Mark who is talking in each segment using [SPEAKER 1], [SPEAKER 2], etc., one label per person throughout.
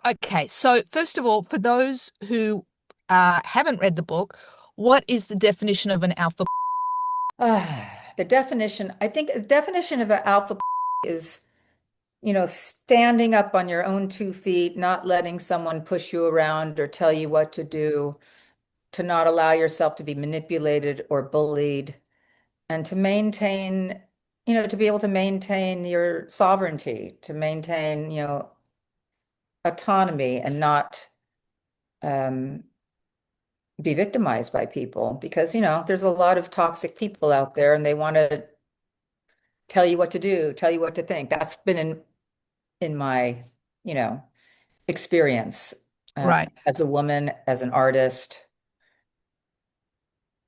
[SPEAKER 1] Okay, so first of all, for those who haven't read the book, what is the definition of an alpha?
[SPEAKER 2] The definition, I think the definition of an alpha is, standing up on your own 2 feet, not letting someone push you around or tell you what to do, to not allow yourself to be manipulated or bullied, and to maintain, to be able to maintain your sovereignty, to maintain, autonomy and not um, be victimized by people because, there's a lot of toxic people out there and they want to tell you what to do, tell you what to think. That's been in my, you know, experience
[SPEAKER 1] Right.
[SPEAKER 2] as a woman, as an artist.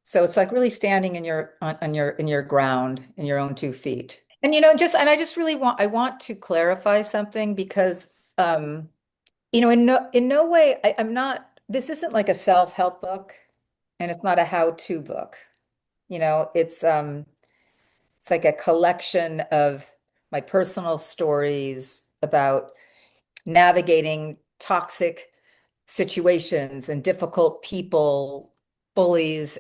[SPEAKER 2] So it's like really standing in your on your in your ground, in your own 2 feet. And I just really want to clarify something because in no way I'm not this isn't like a self-help book and it's not a how-to book. It's like a collection of my personal stories about navigating toxic situations and difficult people, bullies,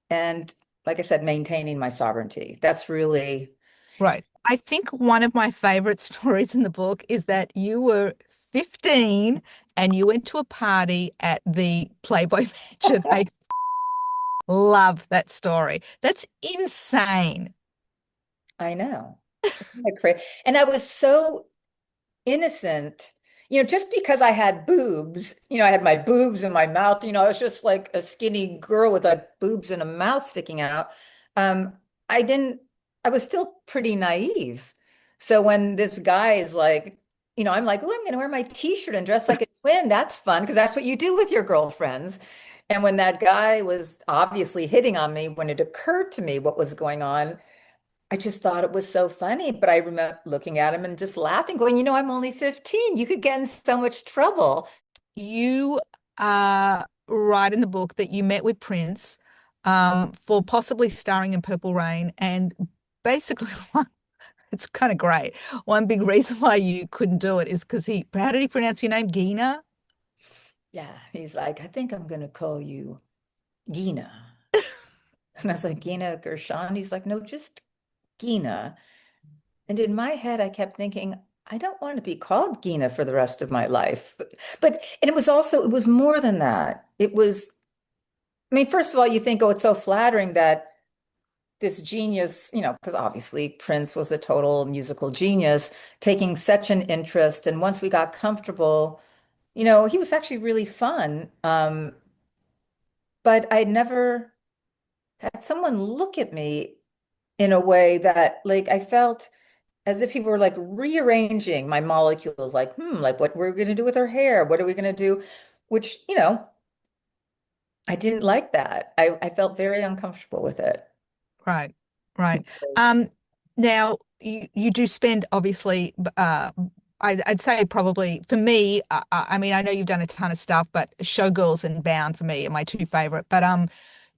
[SPEAKER 2] and like I said, maintaining my sovereignty. That's really,
[SPEAKER 1] Right. I think one of my favorite stories in the book is that you were 15 and you went to a party at the Playboy Mansion. I love that story. That's insane.
[SPEAKER 2] I know. And I was so innocent, just because I had boobs, I had my boobs in my mouth, I was just like a skinny girl with like boobs and a mouth sticking out. Um, I didn't, I was still pretty naive. So when this guy is like, I'm like, oh, I'm going to wear my t-shirt and dress like a twin. That's fun because that's what you do with your girlfriends. And when that guy was obviously hitting on me, when it occurred to me what was going on, I just thought it was so funny, but I remember looking at him and just laughing, going, I'm only 15. You could get in so much trouble.
[SPEAKER 1] You write in the book that you met with Prince for possibly starring in Purple Rain, and basically, it's kind of great. One big reason why you couldn't do it is because how did he pronounce your name? Gina?
[SPEAKER 2] Yeah, he's like, I think I'm going to call you Gina. And I was like, Gina Gershon? He's like, no, just Gina. And in my head, I kept thinking, I don't want to be called Gina for the rest of my life. And it was more than that. I mean, first of all, you think, oh, it's so flattering that this genius, because obviously Prince was a total musical genius, taking such an interest. And once we got comfortable, he was actually really fun. But I never had someone look at me in a way that, like, I felt as if he were like rearranging my molecules, like, like what we're going to do with her hair? What are we going to do? Which, I didn't like that. I felt very uncomfortable with it.
[SPEAKER 1] Right, right. Um, Now you do spend obviously I'd say probably for me, I mean I know you've done a ton of stuff, but Showgirls and Bound for me are my two favorite. But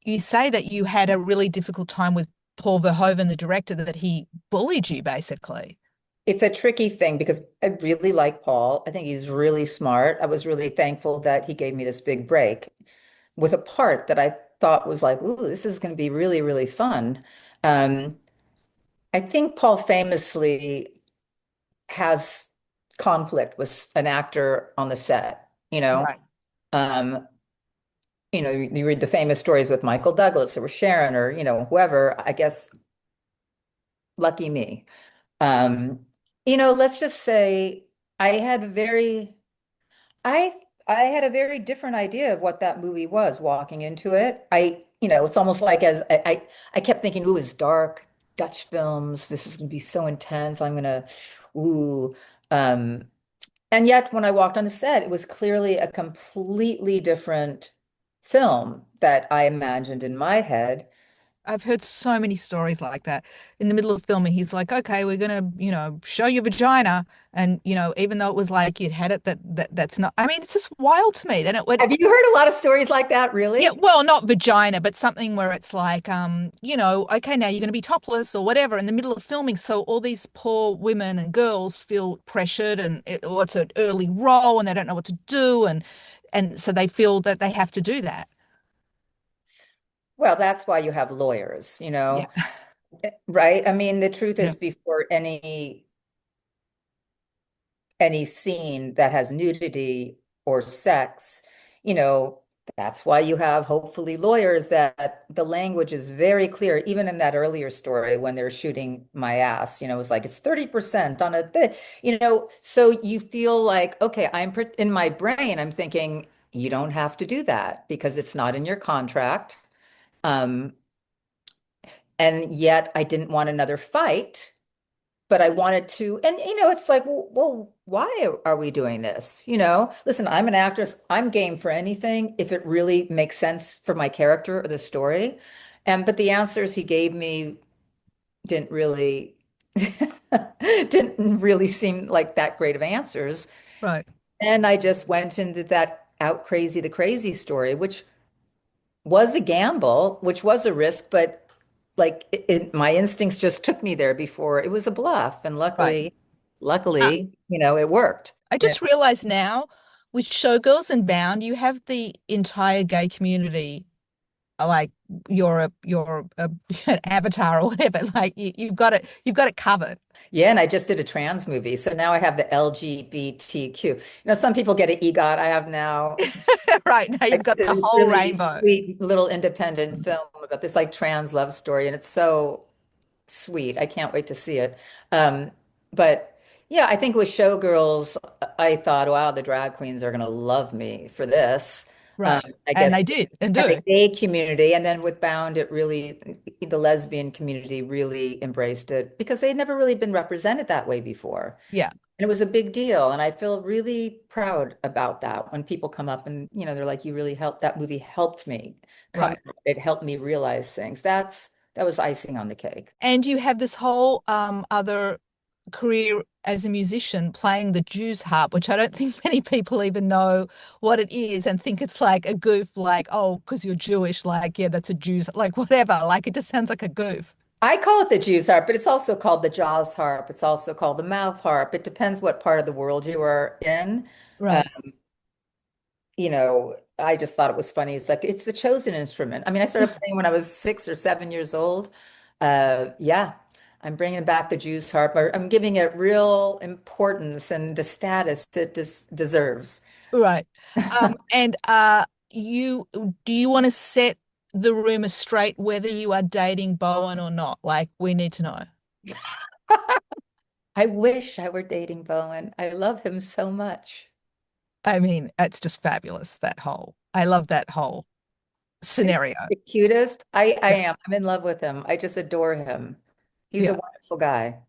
[SPEAKER 1] you say that you had a really difficult time with Paul Verhoeven, the director, that he bullied you basically.
[SPEAKER 2] It's a tricky thing because I really like Paul. I think he's really smart. I was really thankful that he gave me this big break with a part that I thought was like, ooh, this is going to be really, really fun. Um, I think Paul famously has conflict with an actor on the set, you know.
[SPEAKER 1] Right.
[SPEAKER 2] Um, you read the famous stories with Michael Douglas or Sharon or, whoever, I guess, lucky me. Um, let's just say I had very I I had a very different idea of what that movie was walking into it. It's almost like as I kept thinking, ooh, it's dark, Dutch films. This is gonna be so intense. Ooh. Um, and yet when I walked on the set, it was clearly a completely different film that I imagined in my head.
[SPEAKER 1] I've heard so many stories like that. In the middle of filming, he's like, "Okay, we're gonna, show your vagina," and even though it was like you'd had it, that's not. I mean, it's just wild to me. Then it would,
[SPEAKER 2] Have you heard a lot of stories like that,
[SPEAKER 1] yeah,
[SPEAKER 2] really?
[SPEAKER 1] well, not vagina, but something where it's like, okay, now you're gonna be topless or whatever in the middle of filming. So all these poor women and girls feel pressured, or it's an early role, and they don't know what to do, and so they feel that they have to do that.
[SPEAKER 2] Well, that's why you have lawyers,
[SPEAKER 1] Yeah,
[SPEAKER 2] right? I mean, the truth
[SPEAKER 1] yeah,
[SPEAKER 2] is before any scene that has nudity or sex, you know, that's why you have hopefully lawyers that the language is very clear. Even in that earlier story when they're shooting my ass, it was like it's 30% on a so you feel like, okay, in my brain, I'm thinking, you don't have to do that because it's not in your contract. Um, and yet I didn't want another fight, but I wanted to, and it's like, well, why are we doing this? Listen, I'm an actress. I'm game for anything if it really makes sense for my character or the story. But the answers he gave me didn't really didn't really seem like that great of answers.
[SPEAKER 1] right,
[SPEAKER 2] And I just went into that out crazy the crazy story, which was a gamble, which was a risk, but like my instincts just took me there before it was a bluff. And
[SPEAKER 1] right. Uh,
[SPEAKER 2] it worked.
[SPEAKER 1] I
[SPEAKER 2] Yeah.
[SPEAKER 1] just realized now with Showgirls and Bound, you have the entire gay community, like you're a an avatar or whatever. Like you've got it covered.
[SPEAKER 2] Yeah. And I just did a trans movie. So now I have the LGBTQ. Some people get an EGOT. I have now.
[SPEAKER 1] Right now
[SPEAKER 2] I
[SPEAKER 1] you've got
[SPEAKER 2] just
[SPEAKER 1] the
[SPEAKER 2] did this
[SPEAKER 1] whole
[SPEAKER 2] really
[SPEAKER 1] rainbow.
[SPEAKER 2] sweet little independent film about this like trans love story. And it's so sweet. I can't wait to see it. Um, but yeah, I think with Showgirls, I thought, wow, the drag queens are going to love me for this.
[SPEAKER 1] Right.
[SPEAKER 2] I
[SPEAKER 1] And
[SPEAKER 2] guess
[SPEAKER 1] they did and
[SPEAKER 2] and the
[SPEAKER 1] do.
[SPEAKER 2] gay community, and then with Bound, the lesbian community really embraced it because they'd never really been represented that way before.
[SPEAKER 1] Yeah,
[SPEAKER 2] And it was a big deal. And I feel really proud about that when people come up and, they're like, you really helped, that movie helped me come,
[SPEAKER 1] right.
[SPEAKER 2] it helped me realize things. That was icing on the cake.
[SPEAKER 1] And you have this whole other career as a musician playing the Jews harp, which I don't think many people even know what it is and think it's like a goof, like, oh, because you're Jewish, like, yeah, that's a Jew's, like, whatever. Like, it just sounds like a goof.
[SPEAKER 2] I call it the Jew's harp, but it's also called the Jaws harp. It's also called the mouth harp. It depends what part of the world you are in. Uh,
[SPEAKER 1] Right.
[SPEAKER 2] I just thought it was funny. It's like it's the chosen instrument. I mean, I started playing when I was 6 or 7 years old. Yeah, I'm bringing back the Jew's harp. I'm giving it real importance and the status it deserves.
[SPEAKER 1] Right. And you do you want to set the rumor straight whether you are dating Bowen or not? Like, we need to know.
[SPEAKER 2] I wish I were dating Bowen. I love him so much.
[SPEAKER 1] I mean, it's just fabulous, I love that whole scenario.
[SPEAKER 2] The cutest. I
[SPEAKER 1] Yeah.
[SPEAKER 2] am. I'm in love with him. I just adore him. He's a
[SPEAKER 1] Yeah.
[SPEAKER 2] wonderful guy.